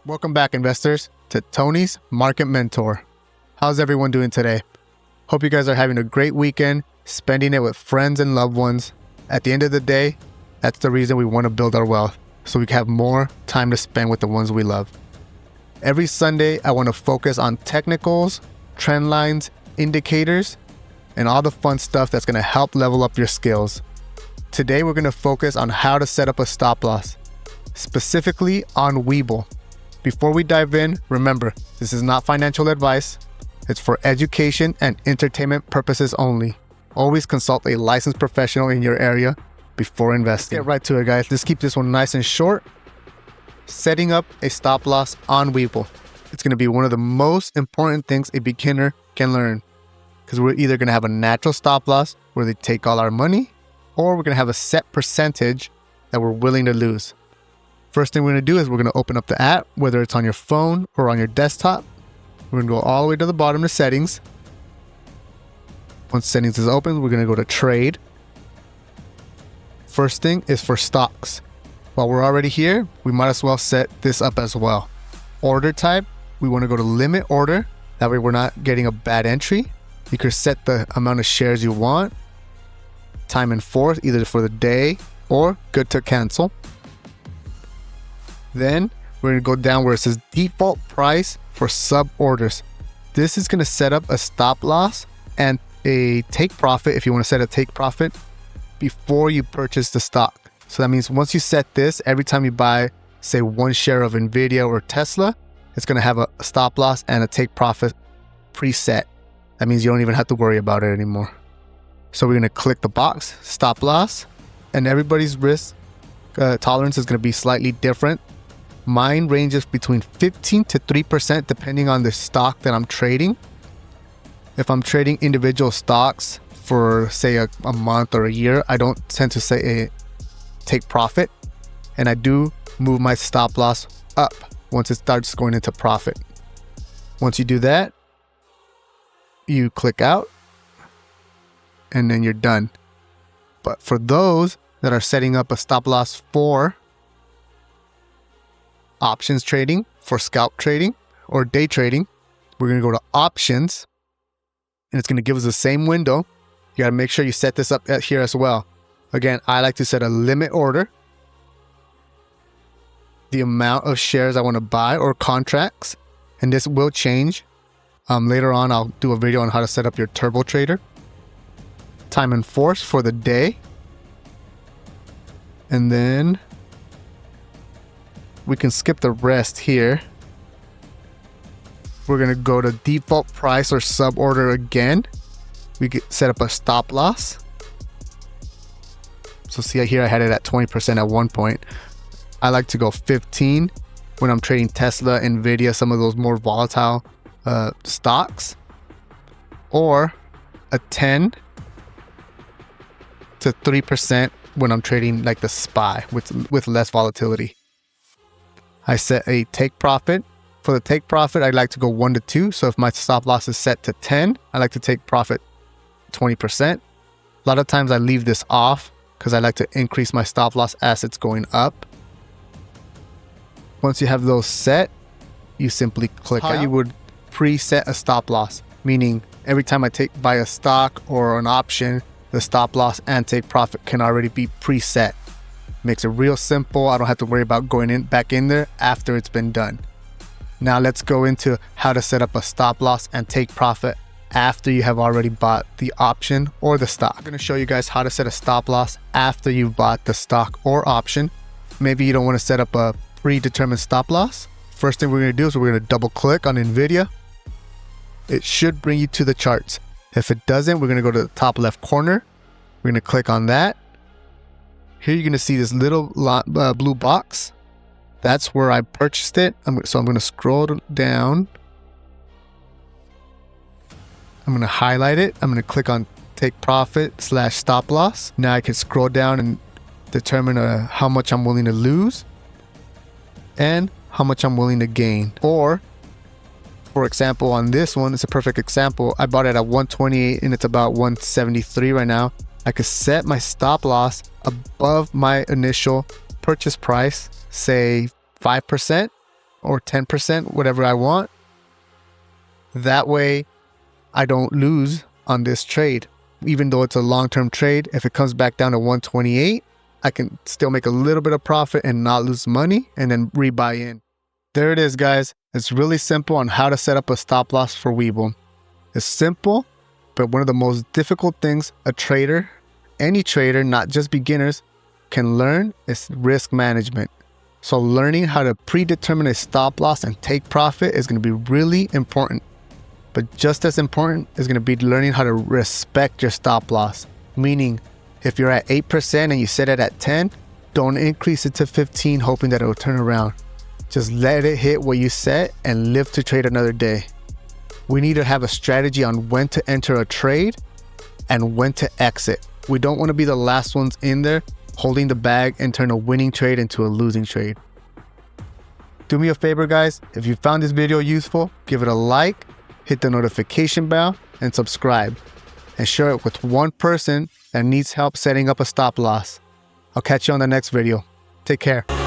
Welcome back, investors, to Tony's Market Mentor. How's everyone doing today? Hope you guys are having a great weekend, spending it with friends and loved ones. At the end of the day, that's the reason we want to build our wealth, so we can have more time to spend with the ones we love. Every Sunday, I want to focus on technicals, trend lines, indicators, and all the fun stuff that's going to help level up your skills. Today, we're going to focus on how to set up a stop loss, specifically on Webull. Before we dive in, remember, this is not financial advice. It's for education and entertainment purposes only. Always consult a licensed professional in your area before investing. Get right to it, guys. Let's keep this one nice and short. Setting up a stop loss on Webull. It's going to be one of the most important things a beginner can learn, because we're either going to have a natural stop loss where they take all our money, or we're going to have a set percentage that we're willing to lose. First thing we're going to do is we're going to open up the app, whether it's on your phone or on your desktop. We're going to go all the way to the bottom to settings. Once settings is open, we're going to go to trade. First thing is for stocks. While we're already here, we might as well set this up as well. Order type, we want to go to limit order. That way we're not getting a bad entry. You can set the amount of shares you want. Time and forth, either for the day or good to cancel. Then we're going to go down where it says default price for sub orders. This is going to set up a stop loss and a take profit if you want to set a take profit before you purchase the stock. So that means once you set this, every time you buy, say, one share of Nvidia or Tesla, it's going to have a stop loss and a take profit preset. That means you don't even have to worry about it anymore. So we're going to click the box, stop loss, and everybody's risk tolerance is going to be slightly different. Mine ranges between 15 to 3% depending on the stock that I'm trading. If I'm trading individual stocks for, say, a month or a year, I don't tend to say a take profit, and I do move my stop loss up once it starts going into profit. Once you do that, you click out and then you're done. But for those that are setting up a stop loss for options trading, for scalp trading or day trading, we're going to go to options, and it's going to give us the same window. You got to make sure you set this up here as well. Again, I like to set a limit order, the amount of shares I want to buy or contracts, and this will change. Later on, I'll do a video on how to set up your turbo trader. Time and force for the day. And then we can skip the rest here. We're going to go to default price or sub order again. We can set up a stop loss. So see here, I had it at 20% at one point. I like to go 15 when I'm trading Tesla, Nvidia, some of those more volatile stocks, or a 10 to 3% when I'm trading like the SPY with less volatility. I set a take profit. For the take profit, I like to go 1 to 2. So if my stop loss is set to 10, I like to take profit 20%. A lot of times I leave this off because I like to increase my stop loss as it's going up. Once you have those set, you simply click out. You would preset a stop loss, meaning every time I buy a stock or an option, the stop loss and take profit can already be preset. Makes it real simple. I don't have to worry about going back in there after it's been done. Now let's go into how to set up a stop loss and take profit after you have already bought the option or the stock. I'm going to show you guys how to set a stop loss after you've bought the stock or option. Maybe you don't want to set up a predetermined stop loss. First thing we're going to do is we're going to double click on Nvidia. It should bring you to the charts. If it doesn't, we're going to go to the top left corner. We're going to click on that. Here you're going to see this little blue box. That's where I purchased it. So I'm going to scroll down. I'm going to highlight it. I'm going to click on take profit / stop loss. Now I can scroll down and determine how much I'm willing to lose and how much I'm willing to gain. Or, for example, on this one, it's a perfect example. I bought it at 128 and it's about 173 right now. I could set my stop loss above my initial purchase price, say 5%, or 10%, whatever I want. That way I don't lose on this trade. Even though it's a long-term trade, if it comes back down to 128, I can still make a little bit of profit and not lose money and then rebuy in. There it is, guys. It's really simple on how to set up a stop loss for Webull. It's simple, but one of the most difficult things a trader, any trader, not just beginners, can learn is risk management. So learning how to predetermine a stop loss and take profit is going to be really important. But just as important is going to be learning how to respect your stop loss. Meaning, if you're at 8% and you set it at 10, don't increase it to 15 hoping that it will turn around. Just let it hit what you set and live to trade another day. We need to have a strategy on when to enter a trade and when to exit. We don't want to be the last ones in there holding the bag and turn a winning trade into a losing trade. Do me a favor, guys. If you found this video useful, give it a like, hit the notification bell, and subscribe. And share it with one person that needs help setting up a stop loss. I'll catch you on the next video. Take care.